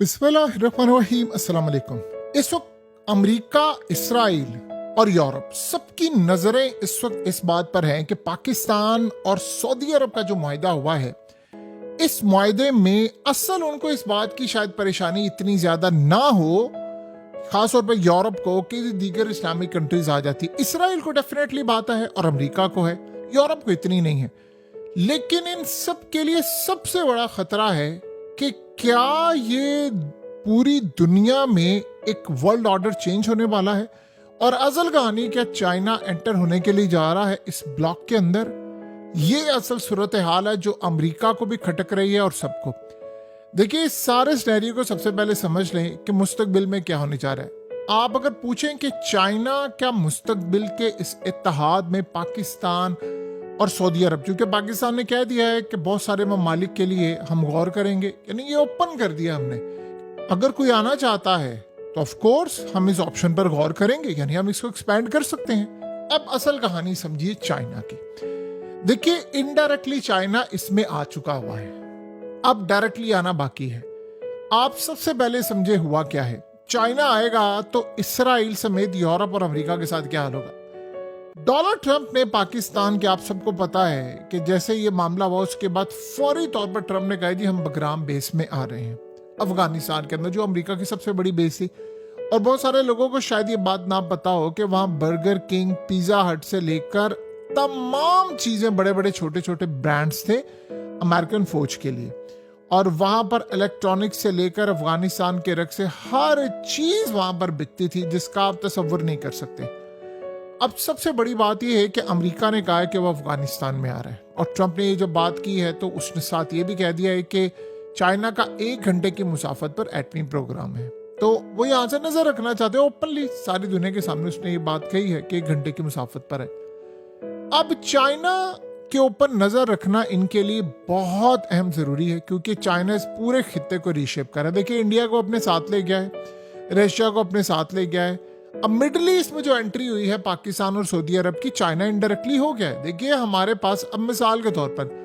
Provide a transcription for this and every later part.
बिस्मिल्लाहिर्रहमानिर्रहीम, अस्सलाम वालेकुम। इस वक्त अमेरिका, इसराइल और यूरोप सबकी नजरें इस वक्त इस बात पर हैं कि पाकिस्तान और सऊदी अरब का जो मुआहिदा हुआ है, इस मुआहिदे में असल उनको इस बात की शायद परेशानी इतनी ज्यादा ना हो, खासतौर पर यूरोप को, कि दीगर इस्लामिक कंट्रीज आ जाती। इसराइल को डेफिनेटली बात है और अमेरिका को है, यूरोप को इतनी नहीं है। लेकिन इन सब के लिए सबसे बड़ा खतरा है कि क्या ये पूरी दुनिया में एक वर्ल्ड ऑर्डर चेंज होने वाला है, और असल कहानी क्या चाइना एंटर होने के लिए जा रहा है इस ब्लॉक के अंदर। ये असल सूरत हाल है जो अमेरिका को भी खटक रही है और सबको। देखिए, इस सारे सिनेरियो को सबसे पहले समझ लें कि मुस्तकबिल में क्या होने जा रहा है। आप अगर पूछें कि चाइना क्या मुस्तकबिल के इस इत्तेहाद में पाकिस्तान और सऊदी अरब, क्योंकि पाकिस्तान ने कह दिया है कि बहुत सारे ममालिक के लिए हम गौर करेंगे, यानी ये ओपन कर दिया हमने, अगर कोई आना चाहता है तो ऑफ कोर्स हम इस ऑप्शन पर गौर करेंगे, यानी हम इसको एक्सपैंड कर सकते हैं। अब असल कहानी समझिए चाइना की। देखिए, इनडायरेक्टली चाइना इसमें आ चुका हुआ है, अब डायरेक्टली आना बाकी है। आप सबसे पहले समझे हुआ क्या है। चाइना आएगा तो इसराइल समेत यूरोप और अमेरिका के साथ क्या हाल होगा। डोनाल्ड ट्रंप ने पाकिस्तान के, आप सबको पता है कि जैसे ये मामला हुआ उसके बाद फौरी तौर पर ट्रंप ने कहा जी हम बगराम बेस में आ रहे हैं अफगानिस्तान के अंदर, जो अमेरिका की सबसे बड़ी बेस थी। और बहुत सारे लोगों को शायद ये बात ना पता हो कि वहां बर्गर किंग, पिज्जा हट से लेकर तमाम चीजें, बड़े बड़े छोटे छोटे ब्रांड्स थे अमेरिकन फौज के लिए, और वहां पर इलेक्ट्रॉनिक्स से लेकर अफगानिस्तान के रख से हर चीज वहां पर बिकती थी जिसका आप तस्वुर नहीं कर सकते। अब सबसे बड़ी बात यह है कि अमेरिका ने कहा है कि वो अफगानिस्तान में आ रहा है, और ट्रंप ने ये जो बात की है तो उसने साथ ये भी कह दिया है कि चाइना का 1 घंटे की मुसाफत पर एटमी प्रोग्राम है, तो वो यहाँ से नजर रखना चाहते हैं ओपनली, सारी दुनिया के सामने उसने ये बात कही है कि 1 घंटे की मुसाफत पर है। अब चाइना के ऊपर नजर रखना इनके लिए बहुत अहम जरूरी है, क्योंकि चाइना इस पूरे खित्ते को रीशेप कर रहा है। देखिए, इंडिया को अपने साथ ले गया है, रशिया को अपने साथ ले गया है। अब मिडिल ईस्ट में जो एंट्री हुई है पाकिस्तान और सऊदी अरब की, चाइना इनडायरेक्टली हो गया है। देखिए, हमारे पास अब मिसाल के तौर पर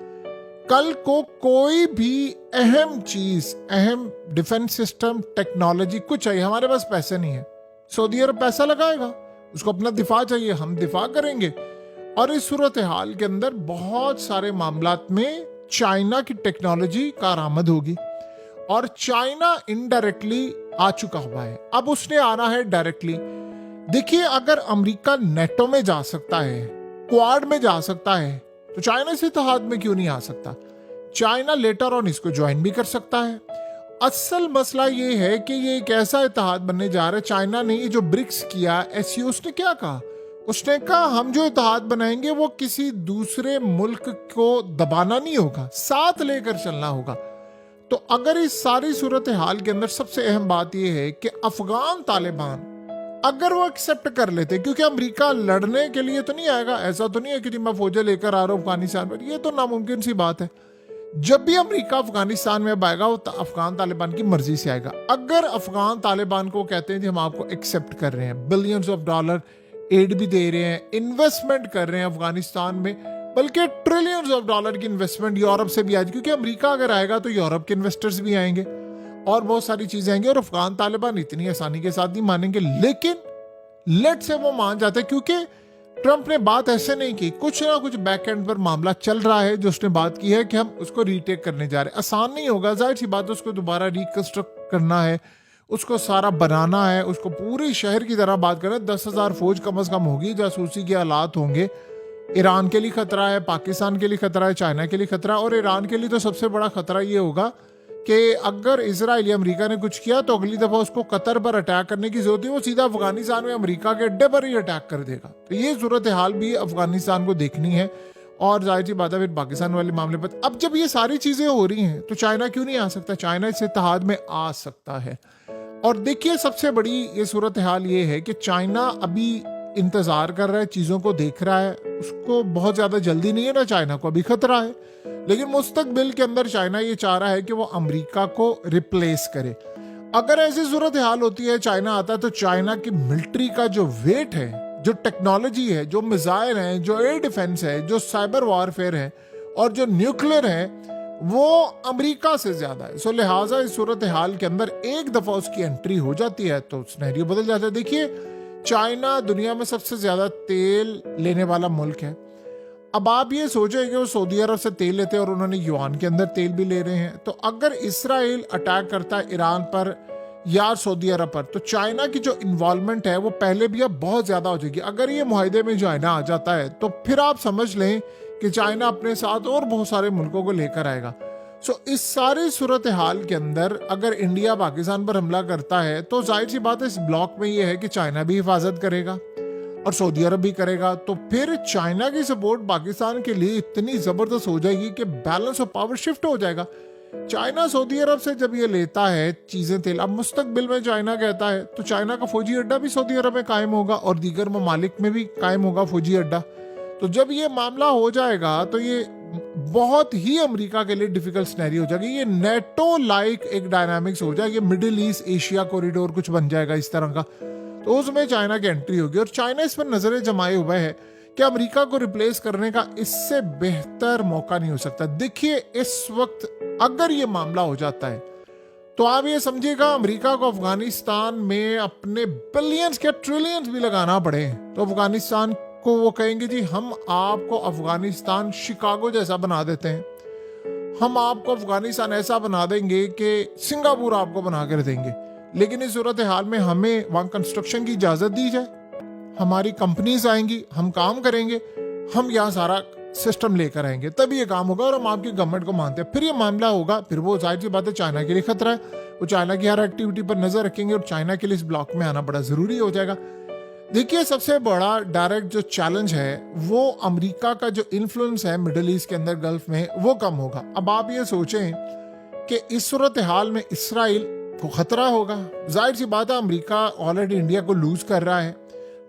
कल को कोई भी अहम चीज, अहम डिफेंस सिस्टम, टेक्नोलॉजी कुछ चाहिए, हमारे पास पैसे नहीं है, सऊदी अरब पैसा लगाएगा, उसको अपना दिफा चाहिए, हम दिफा करेंगे। और इस सूरत हाल के अंदर बहुत सारे मामलात में चाइना की टेक्नोलॉजी कारआमद होगी, और चाइना इनडायरेक्टली आ चुका हुआ है, अब उसने आना है डायरेक्टली। देखिए, अगर अमेरिका नेटो में जा सकता है, क्वाड में जा सकता है, तो चाइना इस इत्तेहाद में क्यों नहीं आ सकता। चाइना लेटर ऑन इसको ज्वाइन भी कर सकता है। असल मसला ये है कि ये एक ऐसा इत्तेहाद बनने जा रहा है। चाइना ने ये जो ब्रिक्स किया, एससीओ, उसने क्या कहा, उसने कहा हम जो इत्तेहाद बनाएंगे वो किसी दूसरे मुल्क को दबाना नहीं होगा, साथ लेकर चलना होगा। तो अगर इस सारी सूरत हाल के अंदर सबसे अहम बात यह है कि अफगान तालिबान अगर वो एक्सेप्ट कर लेते, क्योंकि अमेरिका लड़ने के लिए तो नहीं आएगा, ऐसा तो नहीं है कि मैं फौजें लेकर आ रहा हूं अफगानिस्तान पर, ये तो नामुमकिन सी बात है। जब भी अमेरिका अफगानिस्तान में आएगा वो अफगान तालिबान की मर्जी से आएगा। अगर अफगान तालिबान को कहते हैं कि हम आपको एक्सेप्ट कर रहे हैं, बिलियंस ऑफ डॉलर एड भी दे रहे हैं, इन्वेस्टमेंट कर रहे हैं अफगानिस्तान में, बल्कि ट्रिलियंस ऑफ डॉलर की इन्वेस्टमेंट यूरोप से भी आएगी, क्योंकि अमेरिका अगर आएगा तो यूरोप के इन्वेस्टर्स भी आएंगे और बहुत सारी चीजें आएंगी, और अफगान तालिबान इतनी आसानी के साथ नहीं मानेंगे। लेकिन लेट से वो मान जाते हैं, क्योंकि ट्रंप ने बात ऐसे नहीं की, कुछ ना कुछ बैक एंड पर मामला चल रहा है जो उसने बात की है कि हम उसको रीटेक करने जा रहे हैं। आसान नहीं होगा, जाहिर सी बात है, उसको दोबारा रिकंस्ट्रक्ट करना है, उसको सारा बनाना है, उसको पूरे शहर की तरह बात करना है। 10,000 फौज कम से कम होगी, जासूसी के हालात होंगे। ईरान के लिए खतरा है, पाकिस्तान के लिए खतरा है, चाइना के लिए खतरा है, और ईरान के लिए तो सबसे बड़ा खतरा ये होगा कि अगर इजराइल या अमेरिका ने कुछ किया तो अगली दफा उसको कतर पर अटैक करने की जरूरत है, वो सीधा अफगानिस्तान में अमेरिका के अड्डे पर ही अटैक कर देगा। तो ये सूरत हाल भी अफगानिस्तान को देखनी है, और जाहिर सी बात है फिर पाकिस्तान वाले मामले पर। अब जब ये सारी चीजें हो रही हैं तो चाइना क्यों नहीं आ सकता, चाइना इस इत्तेहाद में आ सकता है। और देखिए, सबसे बड़ी ये सूरत हाल ये है कि चाइना अभी इंतजार कर रहा है, चीजों को देख रहा है, उसको बहुत ज्यादा जल्दी नहीं है ना, चाइना को अभी खतरा है, लेकिन मुस्तकबिल के अंदर चाइना ये चाह रहा है कि वो अमेरिका को रिप्लेस करे। अगर ऐसी सूरत हाल होती है, चाइना आता है, तो चाइना की मिलिट्री का जो वेट है, जो टेक्नोलॉजी है, जो मिसाइल है, जो एयर डिफेंस है, जो साइबर वॉरफेयर है, और जो न्यूक्लियर है, वो अमेरिका से ज्यादा है। सो लिहाजा इस सूरत हाल के अंदर एक दफा उसकी एंट्री हो जाती है तो सिनेरियो बदल जाता है। देखिए, चाइना दुनिया में सबसे ज्यादा तेल लेने वाला मुल्क है। अब आप ये सोचें कि वो सऊदी अरब से तेल लेते हैं और उन्होंने युआन के अंदर तेल भी ले रहे हैं, तो अगर इसराइल अटैक करता है ईरान पर या सऊदी अरब पर, तो चाइना की जो इन्वॉल्वमेंट है वो पहले भी अब बहुत ज्यादा हो जाएगी। अगर ये मुआहदे में चाइना आ जाता है तो फिर आप समझ लें कि चाइना अपने साथ और बहुत सारे मुल्कों को लेकर आएगा। सो इस सारी सूरत हाल के अंदर अगर इंडिया पाकिस्तान पर हमला करता है तो जाहिर सी बात है इस ब्लॉक में ये है कि चाइना भी हिफाजत करेगा और सऊदी अरब भी करेगा, तो फिर चाइना की सपोर्ट पाकिस्तान के लिए इतनी जबरदस्त हो जाएगी कि बैलेंस ऑफ पावर शिफ्ट हो जाएगा। चाइना सऊदी अरब से जब ये लेता है चीजें तेल, अब मुस्तकबिल में चाइना कहता है तो चाइना का फौजी अड्डा भी सऊदी अरब में कायम होगा और दीगर ममालिक में भी कायम होगा फौजी अड्डा। तो जब ये मामला हो जाएगा तो ये बहुत ही अमेरिका के लिए डिफिकल्ट सिनेरियो हो जाएगी। ये नेटो लाइक एक डायनामिक्स हो जाएगी, मिडिल ईस्ट एशिया कॉरिडोर कुछ बन जाएगा इस तरह का। तो उसमें चाइना की एंट्री होगी और चाइना इस पर नजरें जमाए हुए है कि अमेरिका को रिप्लेस करने का इससे बेहतर मौका नहीं हो सकता। देखिए, इस वक्त अगर ये मामला हो जाता है तो आप ये समझिएगा अमेरिका को अफगानिस्तान में अपने बिलियंस के ट्रिलियंस भी लगाना पड़े तो अफगानिस्तान को वो कहेंगे जी हम आपको अफगानिस्तान शिकागो जैसा बना देते हैं, हम आपको अफगानिस्तान ऐसा बना देंगे कि सिंगापुर आपको बना कर देंगे, लेकिन इस सूरत हाल में हमें वहां कंस्ट्रक्शन की इजाजत दी जाए, हमारी कंपनीज आएंगी, हम काम करेंगे, हम यहाँ सारा सिस्टम लेकर आएंगे, तभी ये काम होगा और हम आपकी गवर्नमेंट को मानते हैं। फिर ये मामला होगा, फिर वो जाहिर सी बात है चाइना के लिए खतरा है, वो चाइना की हर एक्टिविटी पर नजर रखेंगे और चाइना के लिए इस ब्लॉक में आना बड़ा जरूरी हो जाएगा। देखिए, सबसे बड़ा डायरेक्ट जो चैलेंज है वो अमेरिका का जो इन्फ्लुएंस है मिडिल ईस्ट के अंदर गल्फ में वो कम होगा। अब आप ये सोचें कि इस सूरत हाल में इसराइल को खतरा होगा, जाहिर सी बात है अमेरिका ऑलरेडी इंडिया को लूज कर रहा है,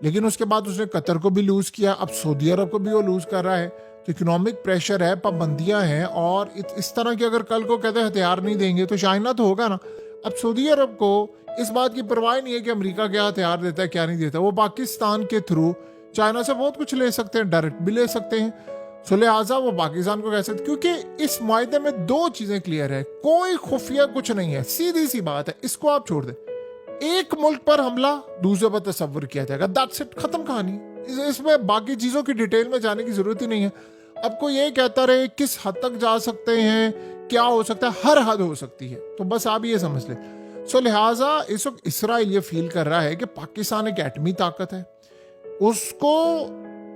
लेकिन उसके बाद उसने कतर को भी लूज किया, अब सऊदी अरब को भी वो लूज कर रहा है, तो इकोनॉमिक प्रेशर है, पाबंदियां हैं और इस तरह की अगर कल को कहते हथियार नहीं देंगे तो चाइना तो होगा ना। अब सऊदी अरब को इस बात की परवाह नहीं है कि अमेरिका क्या हथियार देता है क्या नहीं देता, वो पाकिस्तान के थ्रू चाइना से बहुत कुछ ले सकते हैं, डायरेक्ट भी ले सकते हैं। सो लिहाजा वो पाकिस्तान को कह सकते, क्योंकि इस मुआहदे में दो चीजें क्लियर है, कोई खुफिया कुछ नहीं है, सीधी सी बात है, इसको आप छोड़ दें। एक मुल्क पर हमला दूसरे पर तस्वर किया जाएगा, दैट्स इट, खत्म कहानी। इसमें बाकी चीजों की डिटेल में जाने की जरूरत ही नहीं है। अब कोई ये कहता रहे किस हद तक जा सकते हैं, क्या हो सकता है, हर हद हो सकती है, तो बस आप ये समझ लें। सो लिहाजा इस वक्त इसराइल ये फील कर रहा है कि पाकिस्तान एक एटमी ताकत है, उसको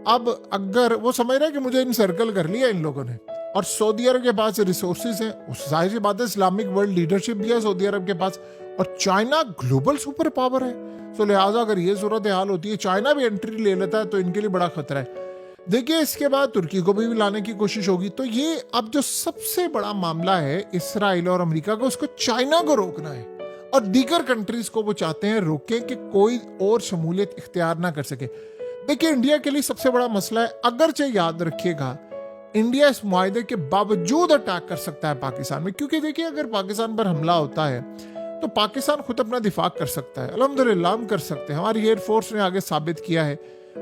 अब अगर वो समझ रहा है कि मुझे इनसर्कल कर लिया इन लोगों ने, और सऊदी अरब के पास रिसोर्सेज हैं, उस जाहिर सी बात है इस्लामिक वर्ल्ड लीडरशिप भी है सऊदी अरब के पास, और चाइना ग्लोबल सुपर पावर है। सो लिहाजा अगर ये सूरत हाल होती है, चाइना भी एंट्री ले लेता है तो इनके लिए बड़ा खतरा है। देखिए, इसके बाद तुर्की को भी लाने की कोशिश होगी। तो ये अब जो सबसे बड़ा मामला है इसराइल और अमेरिका का, उसको चाइना को रोकना है और दीगर कंट्रीज को वो चाहते हैं रोकें कि कोई और शमूलियत इख्तियार ना कर सके। देखिए, इंडिया के लिए सबसे बड़ा मसला है, अगरचे याद रखिएगा इंडिया इस मुआहदे के बावजूद अटैक कर सकता है पाकिस्तान में, क्योंकि देखिए अगर पाकिस्तान पर हमला होता है तो पाकिस्तान खुद अपना दिफा कर सकता है, अल्हम्दुलिल्लाह हम कर सकते हैं, हमारी एयरफोर्स ने आगे साबित किया है।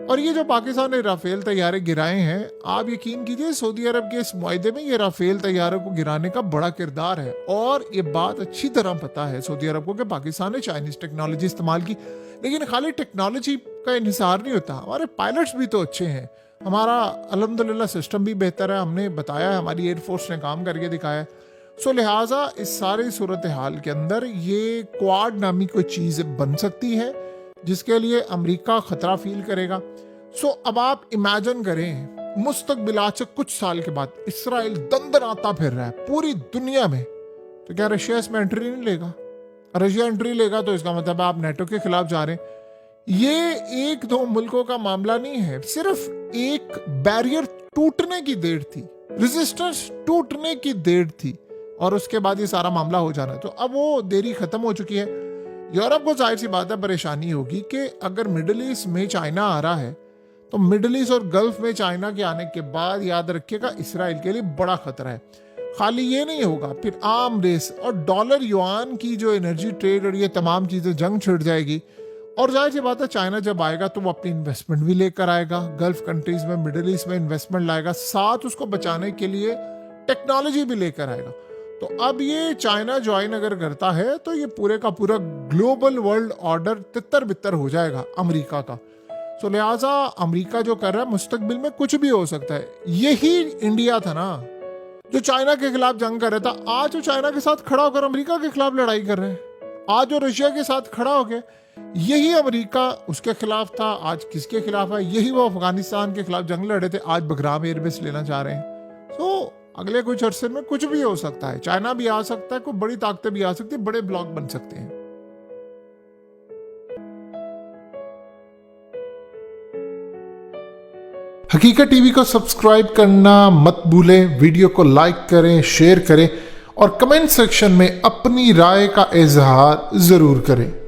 और ये जो पाकिस्तान ने राफेल तैयारे गिराए हैं, आप यकीन कीजिए सऊदी अरब के इस मुआहदे में ये राफेल तैयारों को गिराने का बड़ा किरदार है, और ये बात अच्छी तरह पता है सऊदी अरब को कि पाकिस्तान ने चाइनीज टेक्नोलॉजी इस्तेमाल की। लेकिन खाली टेक्नोलॉजी का इन्हिसार नहीं होता, हमारे पायलट्स भी तो अच्छे हैं, हमारा अल्हम्दुलिल्लाह सिस्टम भी बेहतर है, हमने बताया है, हमारी एयरफोर्स ने काम करके दिखाया है। सो लिहाजा इस सारी सूरत हाल के अंदर ये क्वाड नामी कोई चीज़ बन सकती है जिसके लिए अमेरिका खतरा फील करेगा। सो अब आप इमेजिन करें मुस्तकबिल आज से कुछ साल के बाद इसराइल दंदनाता फिर रहा है पूरी दुनिया में, तो क्या रशिया इसमें एंट्री नहीं लेगा? रशिया एंट्री लेगा तो इसका मतलब आप नेटो के खिलाफ जा रहे हैं। ये एक दो मुल्कों का मामला नहीं है, सिर्फ एक बैरियर टूटने की देर थी, रेजिस्टेंस टूटने की देर थी, और उसके बाद ये सारा मामला हो जाना है। तो अब वो देरी खत्म हो चुकी है। यूरोप को जाहिर सी बात है परेशानी होगी कि अगर मिडिल ईस्ट में चाइना आ रहा है तो मिडिल ईस्ट और गल्फ में चाइना के आने के बाद याद रखिएगा इसराइल के लिए बड़ा खतरा है। खाली ये नहीं होगा, फिर आर्म रेस और डॉलर युआन की जो एनर्जी ट्रेड और ये तमाम चीजें जंग छिड़ जाएगी। और जाहिर सी बात है चाइना जब आएगा तो वो अपनी इन्वेस्टमेंट भी लेकर आएगा, गल्फ कंट्रीज में मिडिल ईस्ट में इन्वेस्टमेंट लाएगा, साथ उसको बचाने के लिए टेक्नोलॉजी भी लेकर आएगा। तो अब ये चाइना ज्वाइन अगर करता है तो ये पूरे का पूरा ग्लोबल वर्ल्ड ऑर्डर तितर बितर हो जाएगा अमेरिका का। तो लिहाजा अमेरिका जो कर रहा है, मुस्तकबिल में कुछ भी हो सकता है। यही इंडिया था ना जो चाइना के खिलाफ जंग कर रहा था, आज वो चाइना के साथ खड़ा होकर अमेरिका के खिलाफ लड़ाई कर रहे हैं। आज वो रशिया के साथ खड़ा हो गया, यही अमेरिका उसके खिलाफ था, आज किसके खिलाफ है? यही वो अफगानिस्तान के खिलाफ जंग लड़े थे, आज बगराम एयरबेस लेना चाह रहे हैं। तो अगले कुछ अरसे में कुछ भी हो सकता है, चाइना भी आ सकता है, कोई बड़ी ताकतें भी आ सकती है, बड़े ब्लॉक बन सकते हैं। हकीकत टीवी को सब्सक्राइब करना मत भूलें, वीडियो को लाइक करें, शेयर करें और कमेंट सेक्शन में अपनी राय का इजहार जरूर करें।